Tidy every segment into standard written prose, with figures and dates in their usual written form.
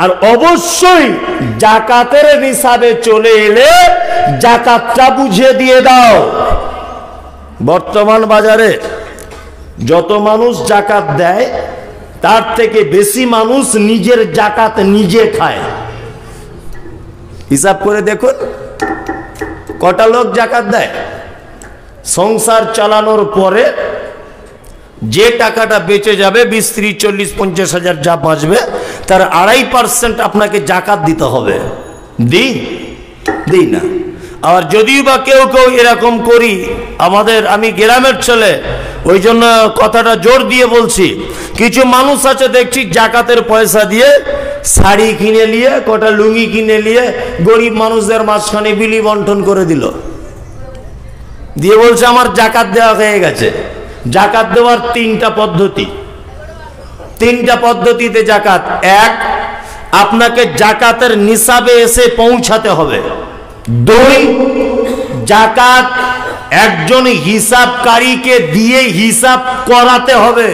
আর অবশ্যই জাকাতের নিসাবে চলে এলে জাকাতটা বুঝিয়ে দিয়ে দাও। বর্তমান বাজারে যত মানুষ জাকাত দেয় তার থেকে বেশি মানুষ নিজের জাকাত নিজে খায়। হিসাব করে দেখুন কটা লোক জাকাত দেয়। সংসার চালানোর পরে যে টাকাটা বেঁচে যাবে 20, 30, 40, 50 হাজার যা বাঁচবে তার 2.5% আপনাকে জাকাত দিতে হবে। দিই না। আর যদিও বা কেউ এরকম করি, আমি গ্রামের ছেলে, ওই জন্য কথাটা জোর দিয়ে বলছি, কিছু মানুষ আছে দেখছি জাকাতের পয়সা দিয়ে শাড়ি কিনে নিয়ে, কটা লুঙ্গি কিনে নিয়ে গরিব মানুষদের মাঝখানে বিলি বন্টন করে দিল, দিয়ে বলছে আমার জাকাত দেওয়া হয়ে গেছে। জাকাত দেওয়ার তিনটা পদ্ধতিতে জাকাত। এক, আপনাকে জাকাতের নিসাবে এসে পৌঁছাতে হবে। 2, জাকাত একজন হিসাবকারীকে দিয়ে হিসাব করাতে হবে।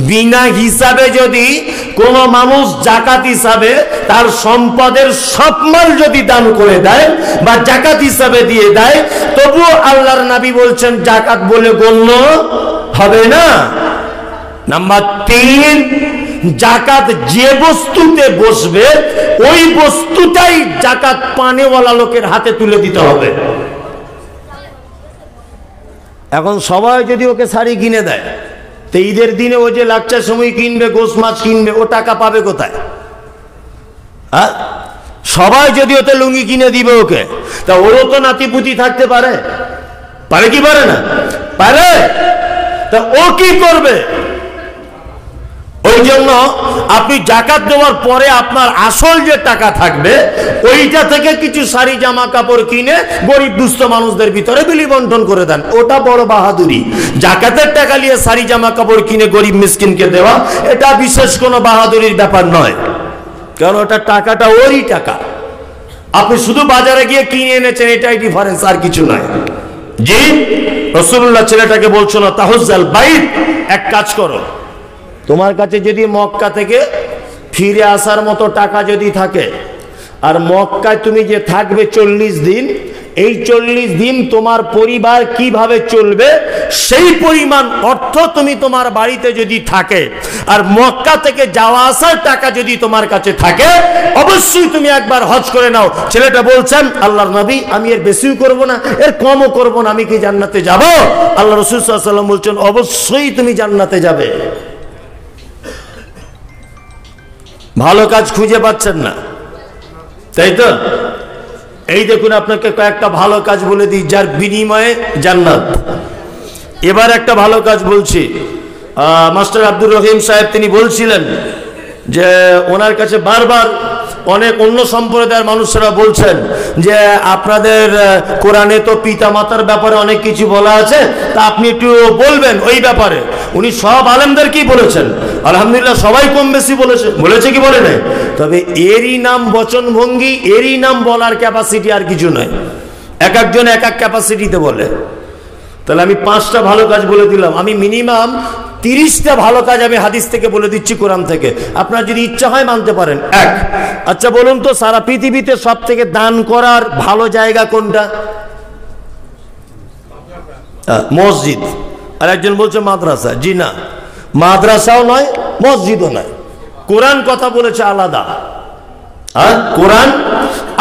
বিনা হিসাবে যদি কোনো মানুষ জাকাত হিসাবে তার সম্পদের সব মাল যদি দান করে দেয় বা জাকাত হিসাবে দিয়ে দেয়, তবুও আল্লাহর নবী বলছেন জাকাত বলে গণ্য হবে না। নাম্বার 3, জাকাত যে বস্তুতে বসবে ওই বস্তুটাই জাকাত পানেওয়ালা লোকের হাতে তুলে দিতে হবে। এখন সবাই যদি ওকে শাড়ি কিনে দেয়, তো ঈদের দিনে ও যে লাচ্চা সময় কিনবে, গোশ মাছ কিনবে, ও টাকা পাবে কোথায়? সবাই যদি ওতে লুঙ্গি কিনে দিবে ওকে, তা ওরও তো নাতিপুতি থাকতে পারে কি পারে না? পারে। তা ও কি করবে? ওই জন্য আপনি জাকাত দেওয়ার পরে আপনার আসল যে টাকা থাকবে ওইটা থেকে কিছু শাড়ি জামা কাপড় কিনে গরিব দুস্থ মানুষদের ভিতরে বিলি বন্টন করে দেন, ওটা বড় বাহাদুরি। জাকাতের টাকা নিয়ে শাড়ি জামা কাপড় কিনে গরিব মিসকিনকে দেওয়া এটা বিশেষ কোনো বাহাদুরির ব্যাপার নয়, কারণ ওটা টাকাটা ওরই টাকা, আপনি শুধু বাজারে গিয়ে কিনে এনেছেন, এটাই ডিফারেন্স, আর কিছু নয়। জি, রাসূলুল্লাহ ছেলেটাকে বলছো না তাহুজ্জাল বাইত, এক কাজ করো, তোমার কাছে যদি মক্কা থেকে ফিরে আসার মতো টাকা যদি থাকে, আর মক্কায় তুমি যে থাকবে 40 দিন, এই 40 দিন তোমার পরিবার কিভাবে চলবে সেই পরিমাণ অর্থ তুমি তোমার বাড়িতে যদি থাকে, আর মক্কা থেকে যাওয়া আসার টাকা যদি তোমার কাছে থাকে, অবশ্যই তুমি একবার হজ করে নাও। ছেলেটা বলছেন আল্লাহর নবী আমি এর বেশিও করব না, এর কমও করব না, আমি কি জান্নাতে যাব? আল্লাহ রাসূল সাল্লাল্লাহু আলাইহি ওয়াসাল্লাম বলছেন অবশ্যই তুমি জান্নাতে যাবে। ভালো কাজ খুঁজে পাচ্ছেন না, তাই তো? এই দেখুন আপনাকে কয়েকটা ভালো কাজ বলে দিই যার বিনিময়ে জান্নাত। এবার একটা ভালো কাজ বলছি। মাস্টার আব্দুর রহিম সাহেব তিনি বলছিলেন যে ওনার কাছে বারবার অনেক অন্য সম্প্রদায়ের মানুষরা বলছেন যে আপনাদের কোরআনে তো পিতা মাতার ব্যাপারে অনেক কিছু বলা আছে, তা আপনি একটু বলবেন ওই ব্যাপারে। উনি সব আলেমদেরকেই বলেছেন, আলহামদুলিল্লাহ সবাই কম বেশি বলেছে কি বলে নাই? তবে এরই নাম বচনভঙ্গি, এরই নাম বলার ক্যাপাসিটি, আর কিছু নয়। এক একজন এক এক ক্যাপাসিটিতে বলে। তাহলে আমি 5টা ভালো কাজ বলে দিলাম, আমি মিনিমাম 30টা ভালো কাজ আমি হাদিস থেকে বলে দিচ্ছি, কোরআন থেকে। আপনার যদি ইচ্ছা হয় মানতে পারেন। 1, আচ্ছা বলুন তো সারা পৃথিবীতে সব থেকে দান করার ভালো জায়গা কোনটা? মসজিদ। আর একজন বলছে মাদ্রাসা। জি না, মাদ্রাসাও নয়, মসজিদও নয়। কোরআন কথা বলেছে আলাদা, কোরআন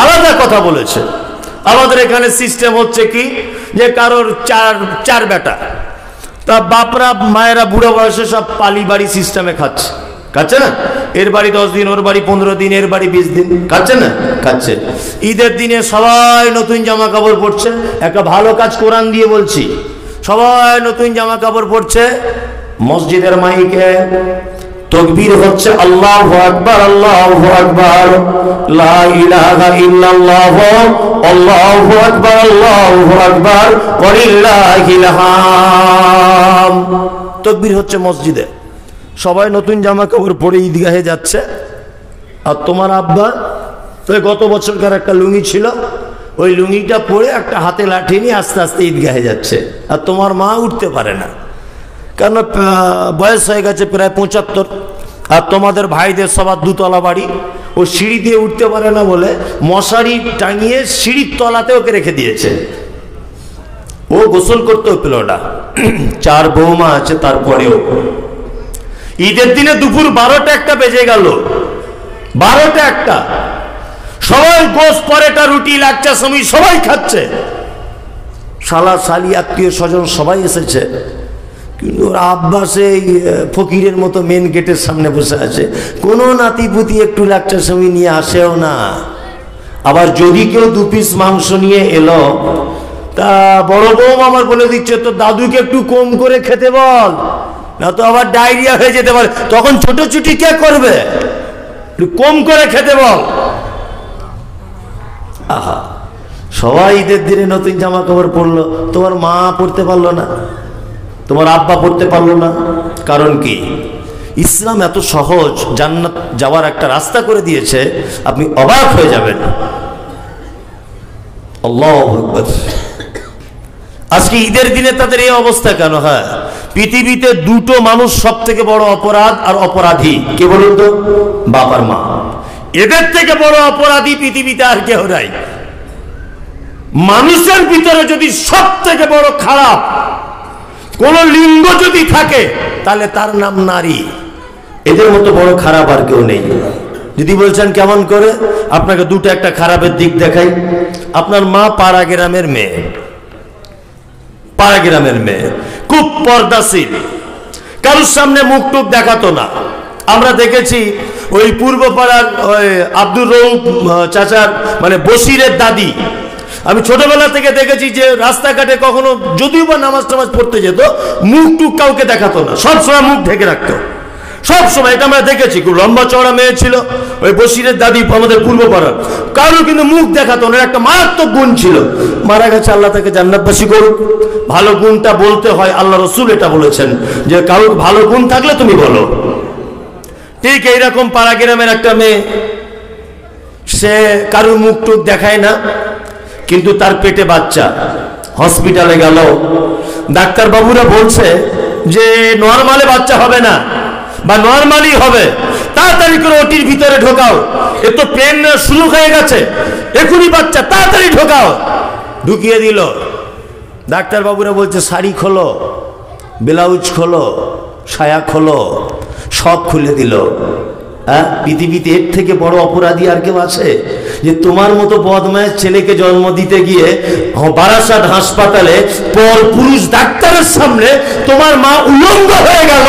আলাদা কথা বলেছে। আমাদের এখানে সিস্টেম হচ্ছে কি যে কারোর চার বেটা, তা বাপরা মায়েরা বুড়ো বয়সে সব পালি বাড়ি সিস্টেমে খাচ্ছে না? এর বাড়ি 10 দিন, ওর বাড়ি 15 দিন, এর বাড়ি 20 দিন, খাচ্ছে না? খাচ্ছে। ঈদের দিনে সবাই নতুন জামা কাপড় পরছে। একটা ভালো কাজ কোরআন দিয়ে বলছি, সবাই নতুন জামা কাপড় পরছে, মসজিদের মাইকে তাকবীর হচ্ছে আল্লাহু আকবার, আল্লাহু আকবার, লা ইলাহা ইল্লাল্লাহ, আল্লাহু আকবার, আল্লাহু আকবার, ওয়ালিল্লাহিল হামদ। তাকবীর হচ্ছে মসজিদে, সবাই নতুন জামা কাপড় পরে ঈদগাহে যাচ্ছে। আর তোমার আব্বা তো গত বছরকার একটা লুঙ্গি ছিল, ওই লুঙ্গিটা পরে একটা হাতে লাঠি নিয়ে আস্তে আস্তে ঈদগাহে যাচ্ছে। আর তোমার মা উঠতে পারে না, কারণ বয়স হয়ে গেছে প্রায় 75। আর তোমাদের ভাইদের সবার দুতলা বাড়ি, ও সিঁড়ি দিয়ে উঠতে পারে না বলে মশারি টাঙিয়ে সিঁড়ির তলাতে ওকে রেখে দিয়েছে। ও গোসল করতেও পেল না। 4 বৌমা আছে, তারপরেও ঈদের দিনে দুপুর 12টা 1টা বেজে গেল, 12টা 1টা, সবাই গোশ পরেটা রুটি লাচ্চা সমী সবাই খাচ্ছে, শালা শালি আত্মীয় স্বজন সবাই এসেছে, কিন্তু ওর আব্বা সেই ফকিরের মতো মেন গেটের সামনে বসে আছে, কোনো নাতিপুতি একটু লাচ্চা সমী নিয়ে আসেও না। আবার যদি কেউ 2 পিস মাংস নিয়ে এলো, তা বড় বউ আমার বলে দিচ্ছে তো দাদুকে একটু কম করে খেতে বল, না তো আবার ডায়রিয়া হয়ে যেতে পারে, তখন ছোটছুটি কে করবে, একটু কম করে খেতে বল। আহা, সবাই ঈদের দিনে নতুন জামা কাপড় পরলো, তোমার মা পরতে পারলো না, তোমার আব্বা পড়তে পারলো না। কারণ কি? ইসলাম এত সহজ, জান্নাত যাওয়ার একটা রাস্তা করে দিয়েছে, আপনি অবাক হয়ে যাবেন। আল্লাহু আকবার। আজকে ঈদের দিনে তাদের এই অবস্থা কেন? হ্যাঁ, পৃথিবীতে 2টো মানুষ সব থেকে বড় অপরাধ আর অপরাধী, কে বলুন তো? বাপ আর মা। এদের থেকে বড় অপরাধী পৃথিবীতে আর কেউ নাই। মানুষের ভিতরে যদি সব থেকে বড় খারাপ কোন লিঙ্গ যদি থাকে, তাহলে তার নাম নারী। এদের মতো বড় খারাপ আর কেউ নেই। যদি বলছেন কেমন করে, আপনাকে 2টা একটা খারাপের দিক দেখাই। আপনার মা পাড়া গ্রামের মেয়ে, পাড়া গ্রামের মেয়ে, খুব পর্দাশীল, কারোর সামনে মুখ টুক দেখাতো না। আমরা দেখেছি ওই পূর্ব পাড়ার ওই আব্দুর রৌফ চাচার মানে বশিরের দাদি, আমি ছোটবেলা থেকে দেখেছি যে রাস্তাঘাটে কখনো যদিও বা নামাজ টামাজ পড়তে যেত, মুখ টুক কাউকে দেখাতো না, সবসময় মুখ ঢেকে রাখতো, সব সময়। এটা আমরা দেখেছি। খুব লম্বা চওড়া মেয়ে ছিল ওই বশিরের দাদি, আমাদের পূর্ব পাড়ার, কারোর কিন্তু মুখ দেখাতো না। একটা মারাত্মক গুণ ছিল, মারা গেছে, আল্লাহ তাকে জান্নাতবাসী করুক। ভালো গুণটা বলতে হয়, আল্লাহ রসুল এটা বলেছেন যে কারোর ভালো গুণ থাকলে তুমি বলো। ঠিক এইরকম পাড়া গ্রামের একটা মেয়ে, সে কারোর মুখ টুক দেখায় না, কিন্তু তার পেটে বাচ্চা। হসপিটালে গেল, ডাক্তার বাবুরা বলছে যে নরমালে বাচ্চা হবে না বা নরমালি হবে, তাড়াতাড়ি করে ওটির ভিতরে ঢোকাও, এ তো পেন শুরু হয়ে গেছে, এখনই বাচ্চা, তাড়াতাড়ি ঢোকাও। ঢুকিয়ে দিল। ডাক্তার বাবুরা বলছে শাড়ি খোলো, ব্লাউজ খোলো, সায়া খোলো, সব খুলে দিল। হ্যাঁ, পৃথিবীতে এর থেকে বড় অপরাধী আর কেউ আছে? যে তোমার মতো বদমায়ের ছেলেকে জন্ম দিতে গিয়ে বারাসাত হাসপাতালে পর পুরুষ ডাক্তারের সামনে তোমার মা উলঙ্গ হয়ে গেল,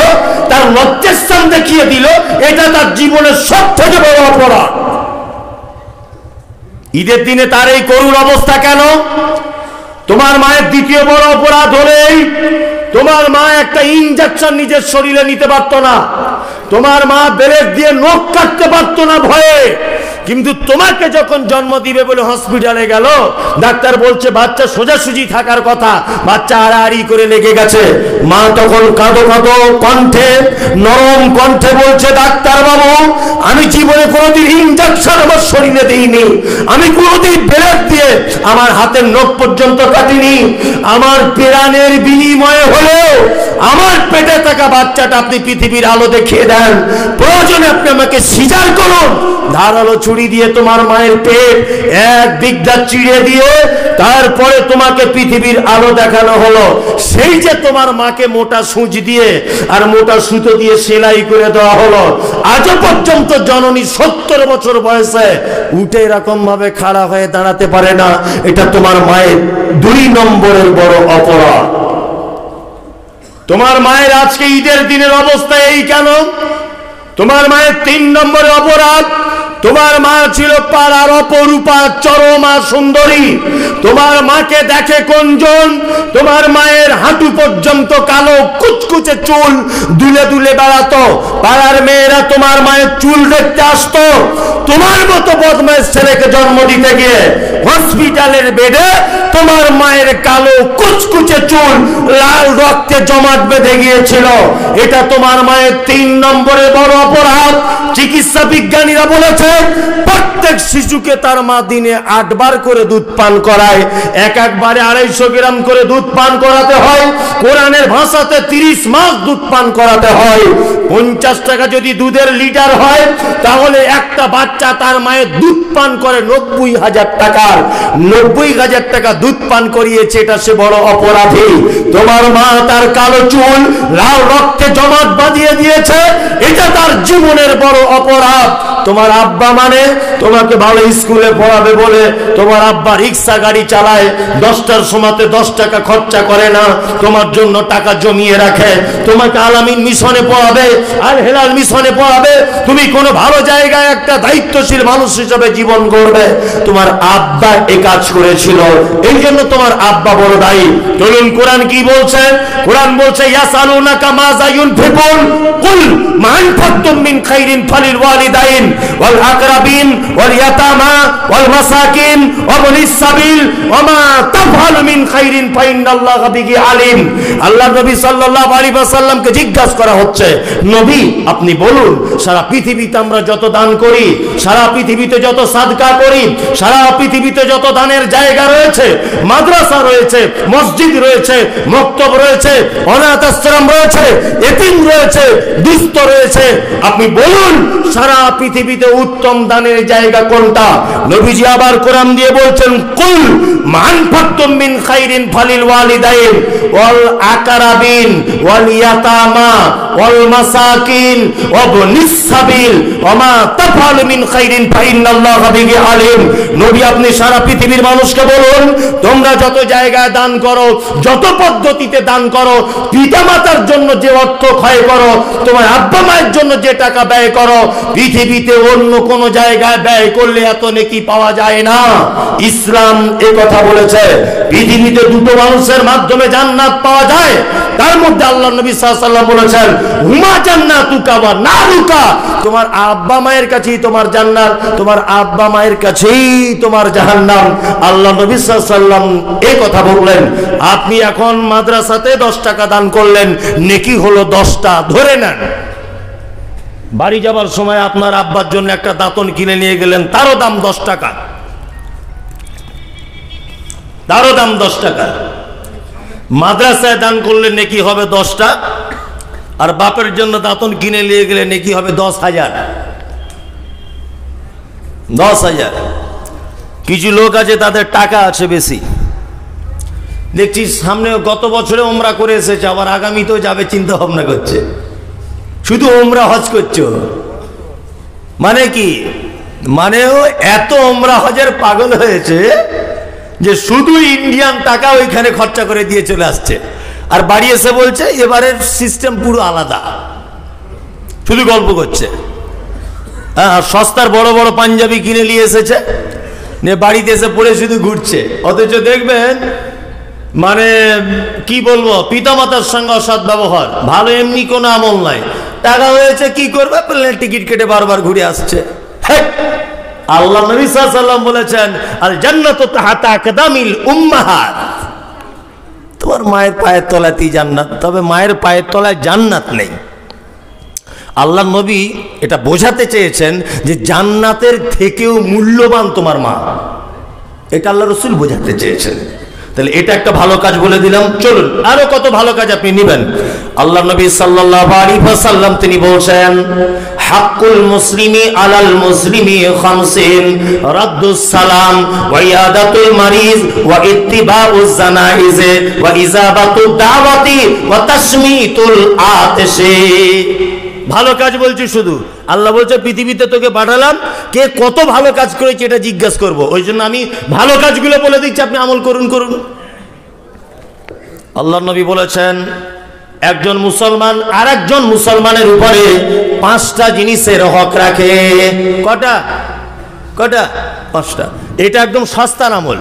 তার লজ্জাস্থান দেখিয়ে দিল, এটা তার জীবনের সব থেকে বড় অপরাধ। ঈদের দিনে তার এই করুণ অবস্থা কেন? তোমার মায়ের দ্বিতীয় বড় অপরাধ হলেই তোমার মা একটা ইনজেকশন নিজের শরীরে নিতে পারত না, তোমার মা ব্লেড দিয়ে নখ কাটতে পারতো না ভয়ে। কিন্তু তোমাকে যখন জন্ম দিবে বলে হসপিটালে গেল, ডাক্তার বলছে বাচ্চা সোজাসুজি থাকার কথা, বাচ্চা আড়াআড়ি করে লেগে গেছে। মা তখন কাঁদো কাঁদো কণ্ঠে, নরম কণ্ঠে বলছে, ডাক্তার বাবু, আমি জীবনে কোনোদিন ইনজেকশন আমার শরীরে দিইনি, আমি কোনোদিন ব্লেড দিয়ে আমার হাতের নখ পর্যন্ত কাটিনি, আমার প্রাণের বিনিময়ে হলেও আমার পেটে থাকা বাচ্চাটা আপনি পৃথিবীর আলো দেখিয়ে দেন, প্রয়োজনে আপনি আমাকে সিজার করুন। ধারালো ছুরি দিয়ে তোমার মায়ের পেট এক দিকটা চিড়ে দিয়ে তারপরে তোমাকে পৃথিবীর আলো দেখানো হলো। সেই যে তোমার মাকে মোটা সূচ দিয়ে আর মোটা সুতো দিয়ে সেলাই করে দেওয়া হলো, আজও পর্যন্ত জননী 70 বছর বয়সে উঠে এরকম ভাবে খাড়া হয়ে দাঁড়াতে পারে না, এটা তোমার মায়ের 2 নম্বরের বড় অপরাধ। তোমার মায়ের আজকে ঈদের দিনের অবস্থা এই কেন? তোমার মায়ের 3 নম্বরের অপরাধ, তোমার মা ছিল পাড়ার অপরূপা চরমা সুন্দরী। তোমার মাকে দেখে কোনজন? তোমার মায়ের হাঁটু পর্যন্ত কালো কুচকুচে চুল দুলে দুলে বেড়াতো, পাড়ার মেয়েরা তোমার মায়ের চুল দেখতে আসতো। তোমার মতো বদমাইশ ছেলেকে জন্ম দিতে গিয়ে হসপিটালের বেডে তোমার মায়ের কালো কুচকুচে চুল লাল রক্তে জমাট বেঁধে গিয়েছিল। এটা তোমার মায়ের 3 নম্বরের বড় অপরাধ। চিকিৎসা চিকিৎসা বিজ্ঞানীরা বলেছে প্রত্যেক শিশুকে তার মা দিনে 8 বার করে দুধ পান করায়, একবারে 250 গ্রাম করে দুধ পান করাতে হয়। কোরআনের ভাষাতে 30 মাস দুধ পান করাতে হয়। 50 টাকা যদি দুধের লিটার হয়, তাহলে একটা বাচ্চা তার মায়ের দুধ পান করে 90,000 টাকার। 90,000 টাকা দুধ পান করিয়েছে, এটা সে বড় অপরাধী। তোমার মা তার কালো চুল লাল রক্তে জমাট বাঁধিয়ে দিয়েছে, এটা তার জীবনের বড় অপরাধ। তোমার আব্বা মানে তোমাকে ভালো স্কুলে পড়াবে বলে তোমার আব্বা রিক্সা গাড়ি চালায়, 10টার সময়তে 10 টাকা খরচা করে না, তোমার জন্য টাকা জমিয়ে রাখে, তোমাকে আলামিন মিশনে পড়াবে, আল হেলাল মিশনে পড়াবে, তুমি কোনো ভালো জায়গায় একটা দায়িত্বশীল মানুষ হিসেবে জীবন গড়বে। তোমার আব্বা এই কাজ করেছিল, এই জন্য তোমার আব্বা বড় দায়ী। চলুন কোরআন কি বলছে? কোরআন বলছে ইয়াসালুনাকা মাযা ইউনফিকুন কুল মা আনফাকতুম মিন খাইরিন ফালিল ওয়ালিদাইন ওয়াল আকরাবিন ওয়াল ইয়াতামা ওয়াল মাসাকিন ওয়া বনিস সাবিল ওয়া মা তাফআলু মিন খাইরিন ফাইন্নাল্লাহা বিহি আলিম। আল্লাহর নবী সাল্লাল্লাহু আলাইহি ওয়াসাল্লামকে জিজ্ঞাসা করা হচ্ছে, নবী আপনি বলুন, সারা পৃথিবীতে আমরা যত দান করি, সারা পৃথিবীতে যত সাদকা করি, সারা পৃথিবীতে যত দানের জায়গা রয়েছে, মাদ্রাসা রয়েছে, মসজিদ রয়েছে, মক্তব রয়েছে, অনাথ আশ্রম রয়েছে, এতিম রয়েছে, দুস্থ রয়েছে, আপনি বলুন সারা পৃথিবীতে উত্তম দানের জায়গা কোনটা? নবীজি আবার কোরআন দিয়ে বলছেন কুল মান ফাকতুম মিন খাইরিন ফালিল ওয়ালিদাইন ওয়াল আকরাবিন ওয়াল ইয়াতামা ওয়াল মাসাকিন ওয়া বনিস সাবিল ওয়া মা তাফআলু মিন খাইরিন ফাইন্নাল্লাহা বিহি আলিম। নবী আপনি সারা পৃথিবীর মানুষকে বলুন, তোমরা যত জায়গায় দান করো, যত পদ্ধতিতে দান করো, পিতামাতার জন্য যে অর্থ ক্ষয় করো, তোমার আব্বা মায়ের জন্য যে টাকা ব্যয় করো, পৃথিবীতে অন্য কোন জায়গায় ব্যয় করলে এত নেকি পাওয়া যায় না। ইসলাম এ কথা বলেছে। পৃথিবীতে দুটো মানুষের মাধ্যমে জান্নাত পাওয়া যায়, তার মধ্যে আল্লাহ নবী সাল্লাল্লাহু আলাইহি ওয়াসাল্লাম বলেছেন হুমা জান্নাতুকা ওয়া নারুকা, তোমার আব্বা মায়ের কাছেই তোমার জান্নাত, তোমার আব্বা মায়ের কাছেই তোমার জাহান্নাম। আল্লাহ নবী সাল্লাল্লাহু আলাইহি ওয়াসাল্লাম এই কথা বললেন। আপনি এখন মাদ্রাসাতে 10 টাকা দান করলেন, নেকি হলো 10টা, ধরে নেন। বাড়ি যাবার সময় আপনার আব্বার জন্য একটা দাঁতন কিনে নিয়ে গেলেন, তারও দাম 10 টাকা, তারও দাম 10 টাকা। মাদ্রাসায় দান করলে নেকি হবে 10টা, আর বাপের জন্য দাঁতন কিনে নিয়ে গেলে নেকি হবে 10,000। 10,000। কিছু লোক আছে তাদের টাকা আছে বেশি, দেখছি সামনে গত বছরে ওমরা করে এসেছে, আবার আগামীতেও যাবে চিন্তা ভাবনা করছে, শুধু ওমরা হজ করছো। মানে কি? মানে ও এত ওমরা হজের পাগল হয়েছে যে শুধু ইন্ডিয়ান টাকা ওইখানে খরচা করে দিয়ে চলে আসছে, আর বাড়ি এসে বলছে এবারের সিস্টেম পুরো আলাদা, শুধু গল্প করছে। হ্যাঁ, সস্তার বড় বড় পাঞ্জাবি কিনে নিয়ে এসেছে, নিয়ে বাড়িতে এসে পড়ে শুধু ঘুরছে। অথচ দেখবেন মানে কি বলবো, পিতামাতার সঙ্গে অসৎ ব্যবহার, ভালো এমনি কোনো আমল নাই। টাকা হয়েছে কি করবে, প্লেনের টিকিট কেটে বারবার ঘুরে আসছে। আল্লাহ নবী সাল্লাল্লাহু আলাইহি ওয়াসাল্লাম বলেছেন আল জান্নাতু তাহতা আকদামিল উম্মাহাত, তোমার মায়ের পায়ের তলাতেই জান্নাত, তবে মায়ের পায়ের তলায় জান্নাত নেই। আল্লাহ নবী এটা বোঝাতে চেয়েছেন যে জান্নাতের থেকেও মূল্যবান তোমার মা, এটা আল্লাহ রাসূল বোঝাতে চেয়েছেন। তাহলে এটা একটা ভালো কাজ বলে দিলাম। চলুন আরো কত ভালো কাজ আপনি নেবেন। আল্লাহ নবী সাল্লাল্লাহু আলাইহি ওয়াসাল্লাম তিনি বলছেন হাক্কুল মুসলিমি আলাল মুসলিমি খামসিন, রাদ্দুস সালাম ওয়া ইয়াদাতুল মারিজ ওয়া ইত্তিবাউজ জানাইজ ওয়া ইজাবাতুদ দাওয়াতি ওয়া তাশমিতুল আতিশি। ভালো কাজ বলছি শুধু, আল্লাহ বলছে পৃথিবীতে তোকে পাঠালাম, কে কত ভালো কাজ করেছে এটা জিজ্ঞাসা করবো, ওই জন্য আমি ভালো কাজগুলো বলে দিচ্ছি, আপনি আমল করুন করুন। আল্লাহ নবী বলেছেন একজন মুসলমান আর একজন মুসলমানের উপরে 5টা জিনিসের হক রাখে। কটা? কটা? 5টা। এটা একদম সস্তার আমল,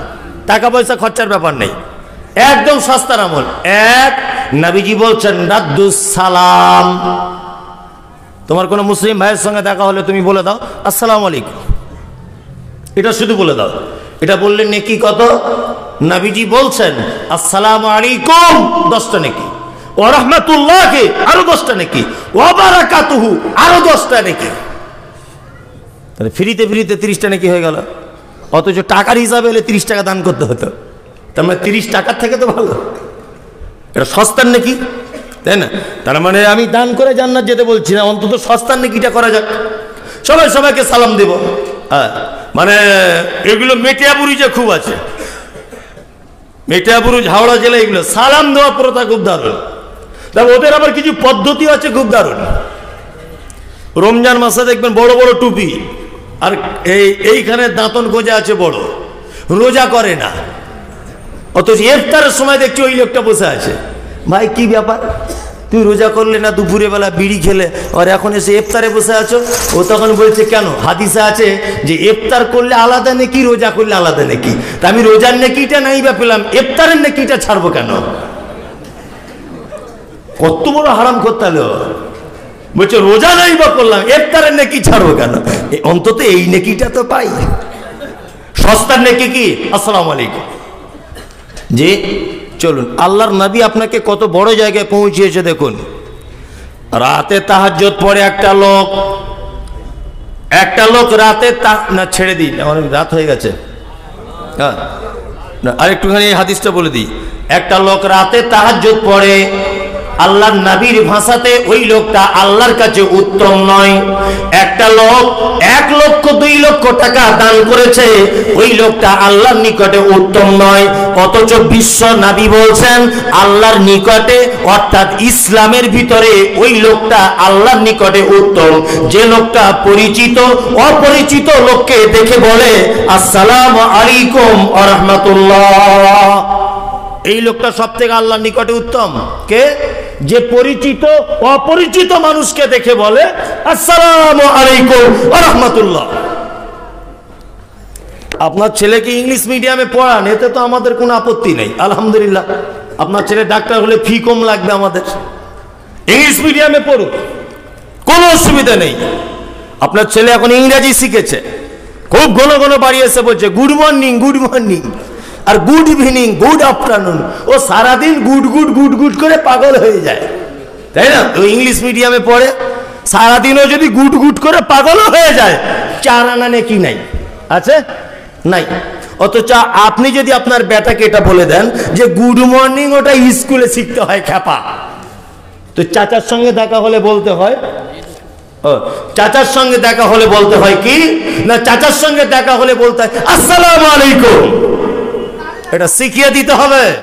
টাকা পয়সা খরচার ব্যাপার নেই, একদম সস্তার আমল। এক, নবীজি বলছেন রাদ্দুস সালাম। তোমার কোনো মুসলিম ভাইয়ের সঙ্গে দেখা হলে তুমি বলে দাও আসসালামু আলাইকুম, এটা শুধু বলে দাও। এটা বললে নেকি কত? নবীজি বলছেন আসসালামু আলাইকুম 10টা নেকি, ওয়া রাহমাতুল্লাহি আরো 10টা নেকি, ওয়া বারাকাতুহু আরো 10টা নেকি। তাহলে ফ্রিতে 30টা নাকি হয়ে গেল, অথচ টাকার হিসাবে এলে 30 টাকা দান করতে হতো। তার মানে 30 টাকার থেকে তো ভালো, এটা সস্তার নাকি, তাই না? তার মানে আমি দান করে জান্নাত যেতে বলছি না, অন্তত সস্তার নাকিটা করা যাক, সবাই সবাইকে সালাম দেব। হ্যাঁ, মানে এগুলো মেটিয়াবুরুজে খুব আছে, মেটিয়াবুরুজ হাওড়া জেলা, এগুলো সালাম দেওয়া প্রথা খুব দারুণ। তবে ওদের আবার কিছু পদ্ধতি আছে খুব দারুণ। রমজান মাসে দেখবেন বড় বড় টুপি, আর এইখানে দাঁতন গোজা আছে বড়, রোজা করে না, অথচ ইফতারের সময় দেখছি ওই লোকটা বসে আছে। ভাই কি ব্যাপার, তুই রোজা করলে না, দুপুরে বেলা বিড়ি খেলে, আর এখন এসে ইফতারে বসে আছো? ও তখন বলছে কেন, হাদিসে আছে যে ইফতার করলে আলাদা নেকি, রোজা করলে আলাদা নেকি। তা আমি রোজার নেকিটা নাই বা পেলাম, ইফতারের নেকিটা ছাড়বো কেন? কত বড় হারাম করতে হলো। বলছে রোজা নাই বা করলাম, ইফতারের নেকি ছাড়বো কেন? অন্তত এই নেকিটা তো পাই। সস্তার নেকি কি? আসসালামু আলাইকুম। যে চলুন, আল্লাহর নবী আপনাকে কত বড় জায়গায় পৌঁছিয়েছে দেখুন। রাতে তাহাজ্জুদ পড়ে একটা লোক রাতে না ছেড়ে দিই, অনেক রাত হয়ে গেছে, হ্যাঁ আরেকটুখানি হাদিসটা বলে দিই। একটা লোক রাতে তাহাজ্জুদ পড়ে, আল্লাহর নবীর ভাষাতে ওই লোকটা আল্লাহর কাছে উত্তম নয়। একটা লোক 1 লক্ষ 2 লক্ষ টাকা দান করেছে, ওই লোকটা আল্লাহর নিকটে উত্তম নয়। অথচ বিশ্ব নবী বলছেন আল্লাহর নিকটে, অর্থাৎ ইসলামের ভিতরে ওই লোকটা আল্লাহর নিকটে উত্তম। যে লোকটা পরিচিত অপরিচিত লোককে দেখে বলে আসসালামু আলাইকুম ওয়া রাহমাতুল্লাহ, এই লোকটা সব থেকে আল্লাহর নিকটে উত্তম। কে? যে পরিচিত অপরিচিত মানুষকে দেখে বলে আসসালামু আলাইকুম ওয়া রাহমাতুল্লাহ। আপনার ছেলেকে ইংলিশ মিডিয়ামে পড়ান, এতে তো আমাদের কোনো আপত্তি নেই, আলহামদুলিল্লাহ। আপনার ছেলে ডাক্তার হলে ফি কম লাগবে আমাদের, ইংলিশ মিডিয়ামে পড়ুক, কোনো অসুবিধা নেই। আপনার ছেলে এখন ইংরেজি শিখেছে, খুব ঘন ঘন বাড়ি এসে বলছে গুড মর্নিং, গুড মর্নিং, আর গুড ইভিনিং, গুড আফটারনুন। ও সারাদিন গুড গুড গুড গুড করে পাগল হয়ে যায়, তাই না? ও ইংলিশ মিডিয়ামে পড়ে, সারাদিনও যদি গুড গুড করে পাগল হয়ে যায়, 4 আনা নেকি নাই, আছে নাই? অথচ আপনি যদি আপনার বেটাকে এটা বলে দেন যে গুড মর্নিং ওটা স্কুলে শিখতে হয় খ্যাপা, তো চাচার সঙ্গে দেখা হলে বলতে হয়, চাচার সঙ্গে দেখা হলে বলতে হয় কি না, চাচার সঙ্গে দেখা হলে বলতে হয় আসসালামু আলাইকুম। এটা শিখিয়ে দিতে হবে।